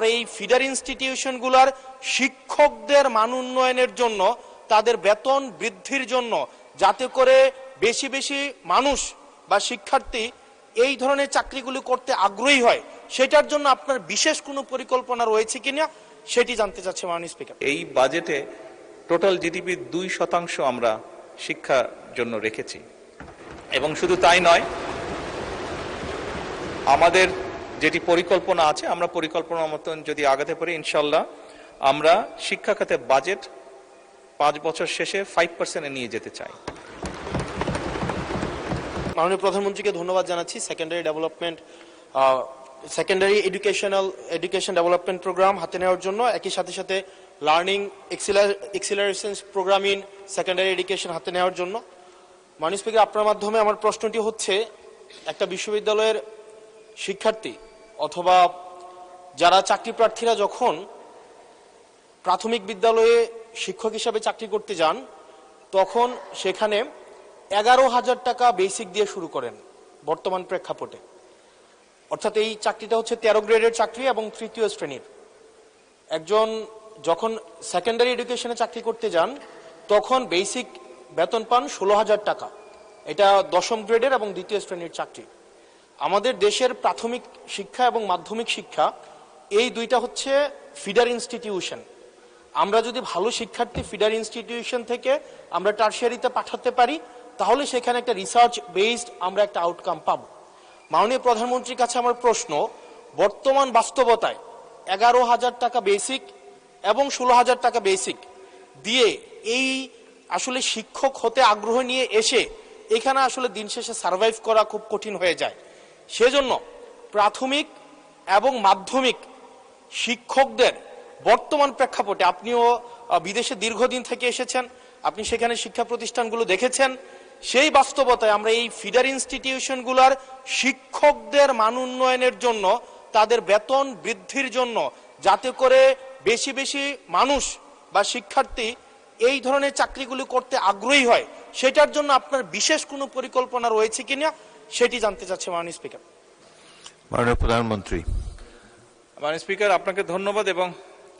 আমরা এই ফিডার ইনস্টিটিউশনগুলোর শিক্ষকদের মান উন্নয়নের জন্য, তাদের বেতন বৃদ্ধির জন্য, যাতে করে বেশি বেশি মানুষ বা শিক্ষার্থী এই ধরনের চাকরিগুলি করতে আগ্রহী হয়, সেটার জন্য আপনার বিশেষ কোনো পরিকল্পনা রয়েছে কিনা সেটি জানতে চাচ্ছি মাননীয় স্পিকার। এই বাজেটে টোটাল জিডিপির 2% আমরা শিক্ষার জন্য রেখেছি, এবং শুধু তাই নয়, আমাদের যেটি পরিকল্পনা আছে, আমরা পরিকল্পনা মতন যদি আগাতে পারি, ইনশাল্লাহ আমরা শিক্ষা খাতে বাজেট 5 বছর শেষে 5% নিয়ে যেতে চাই। মাননীয় প্রধানমন্ত্রীকে ধন্যবাদ জানাচ্ছি সেকেন্ডারি এডুকেশন ডেভেলপমেন্ট প্রোগ্রাম হাতে নেওয়ার জন্য, একই সাথে সাথে learning acceleration programme in secondary education হাতে নেওয়ার জন্য। মাননীয় স্পিকার, আপনার মাধ্যমে আমার প্রশ্নটি হচ্ছে, একটা বিশ্ববিদ্যালয়ের শিক্ষার্থী অথবা যারা চাকরি প্রার্থীরা যখন প্রাথমিক বিদ্যালয়ে শিক্ষক হিসাবে চাকরি করতে যান, তখন সেখানে 11,000 টাকা বেসিক দিয়ে শুরু করেন বর্তমান প্রেক্ষাপটে। অর্থাৎ এই চাকরিটা হচ্ছে 13 গ্রেডের চাকরি এবং 3য় শ্রেণীর। একজন যখন সেকেন্ডারি এডুকেশনে চাকরি করতে যান, তখন বেসিক বেতন পান 16,000 টাকা। এটা 10ম গ্রেডের এবং 2য় শ্রেণীর চাকরি। আমাদের দেশের প্রাথমিক শিক্ষা এবং মাধ্যমিক শিক্ষা, এই দুইটা হচ্ছে ফিডার ইনস্টিটিউশন। আমরা যদি ভালো শিক্ষার্থী ফিডার ইনস্টিটিউশন থেকে আমরা টারশিয়ারিতে পাঠাতে পারি, তাহলে সেখানে একটা রিসার্চ বেসড আমরা একটা আউটকাম পাব। মাননীয় প্রধানমন্ত্রীর কাছে আমার প্রশ্ন, বর্তমান বাস্তবতায় 11,000 টাকা বেসিক এবং 16,000 টাকা বেসিক দিয়ে এই আসলে শিক্ষক হতে আগ্রহ নিয়ে এসে এখানে আসলে দিন শেষে সার্ভাইভ করা খুব কঠিন হয়ে যায়। সেজন্য প্রাথমিক এবং মাধ্যমিক শিক্ষকদের বর্তমান প্রেক্ষাপটে, আপনিও বিদেশে দীর্ঘদিন থেকে এসেছেন, আপনি সেখানে শিক্ষা প্রতিষ্ঠানগুলো দেখেছেন, সেই বাস্তবতায় আমরা এই ফিডার ইনস্টিটিউশনগুলোর শিক্ষকদের মান উন্নয়নের জন্য, তাদের বেতন বৃদ্ধির জন্য, যাতে করে বেশি বেশি মানুষ বা শিক্ষার্থী এই ধরনের চাকরিগুলি করতে আগ্রহী হয়, সেটার জন্য আপনার বিশেষ কোনো পরিকল্পনা রয়েছে কিনা সেটি জানতে চাচ্ছি মাননীয় স্পিকার। মাননীয় প্রধানমন্ত্রী। মাননীয় স্পিকার, আপনাকে ধন্যবাদ, এবং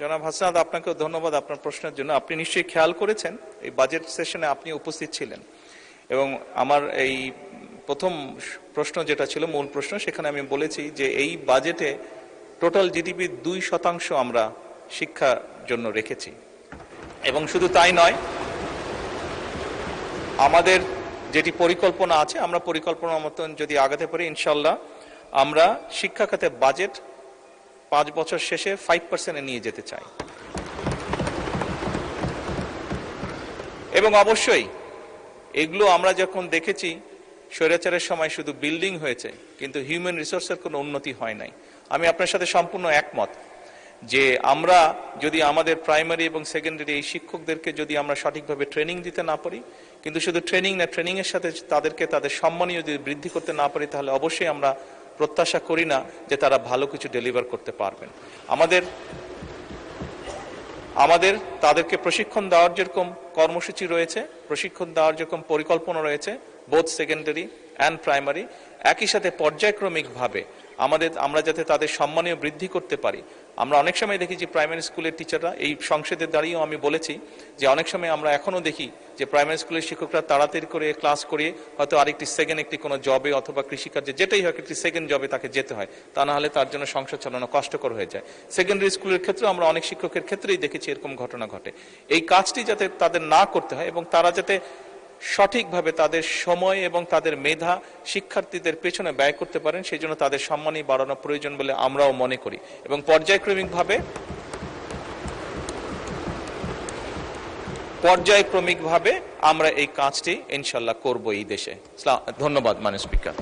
জনাব হাসনাত আপনাকেও ধন্যবাদ আপনার প্রশ্নের জন্য। আপনি নিশ্চয়ই খেয়াল করেছেন, এই বাজেট সেশনে আপনি উপস্থিত ছিলেন, এবং আমার এই প্রথম প্রশ্ন যেটা ছিল মূল প্রশ্ন, সেখানে আমি বলেছি যে এই বাজেটে টোটাল জিডিপির 2% আমরা শিক্ষার জন্য রেখেছি, এবং শুধু তাই নয়, আমাদের যেটি পরিকল্পনা আছে, আমরা পরিকল্পনা মতন যদি আগাতে পারি, ইনশাল্লাহ আমরা শিক্ষা খাতে বাজেট 5 বছর শেষে 5% নিয়ে যেতে চাই। এবং অবশ্যই এগুলো আমরা যখন দেখেছি, স্বৈরাচারের সময় শুধু বিল্ডিং হয়েছে, কিন্তু হিউম্যান রিসোর্সের কোনো উন্নতি হয় নাই। আমি আপনার সাথে সম্পূর্ণ একমত যে আমরা যদি আমাদের প্রাইমারি এবং সেকেন্ডারি এই শিক্ষকদেরকে যদি আমরা সঠিকভাবে ট্রেনিং দিতে না পারি, কিন্তু শুধু ট্রেনিং না, ট্রেনিংয়ের সাথে তাদেরকে তাদের সম্মানীয় যদি বৃদ্ধি করতে না পারি, তাহলে অবশ্যই আমরা প্রত্যাশা করি না যে তারা ভালো কিছু ডেলিভার করতে পারবেন। আমাদের তাদেরকে প্রশিক্ষণ দেওয়ার যেরকম কর্মসূচি রয়েছে, প্রশিক্ষণ দেওয়ার যেরকম পরিকল্পনা রয়েছে, বোথ সেকেন্ডারি অ্যান্ড প্রাইমারি, একই সাথে পর্যায়ক্রমিকভাবে আমরা যাতে তাদের সম্মানীয় বৃদ্ধি করতে পারি। আমরা অনেক সময় দেখি যে প্রাইমারি স্কুলের টিচাররা, এই সংসদে দাঁড়িয়েও আমি বলেছি যে অনেক সময় আমরা এখনো দেখি যে প্রাইমারি স্কুলের শিক্ষকরা তাড়াতাড়ি করে ক্লাস করিয়ে হয়তো আরেকটি সেকেন্ড একটি কোনো জবে অথবা কৃষিকার্যে যেটাই হোক একটি সেকেন্ড জবে তাকে যেতে হয়, তা না হলে তার জন্য সংসার চালানো কষ্টকর হয়ে যায়। সেকেন্ডারি স্কুলের ক্ষেত্রে আমরা অনেক শিক্ষকের ক্ষেত্রেই দেখেছি এরকম ঘটনা ঘটে। এই কাজটি যাতে তাদের না করতে হয় এবং তারা যাতে সঠিকভাবে তাদের সময় এবং তাদের মেধা শিক্ষার্থীদের পেছনে ব্যয় করতে পারেন, সেই জন্য তাদের সম্মানই বাড়ানো প্রয়োজন বলে আমরাও মনে করি, এবং পর্যায়ক্রমিকভাবে আমরা এই কাজটি ইনশাল্লাহ করব এই দেশে। ধন্যবাদ মাননীয় স্পিকার।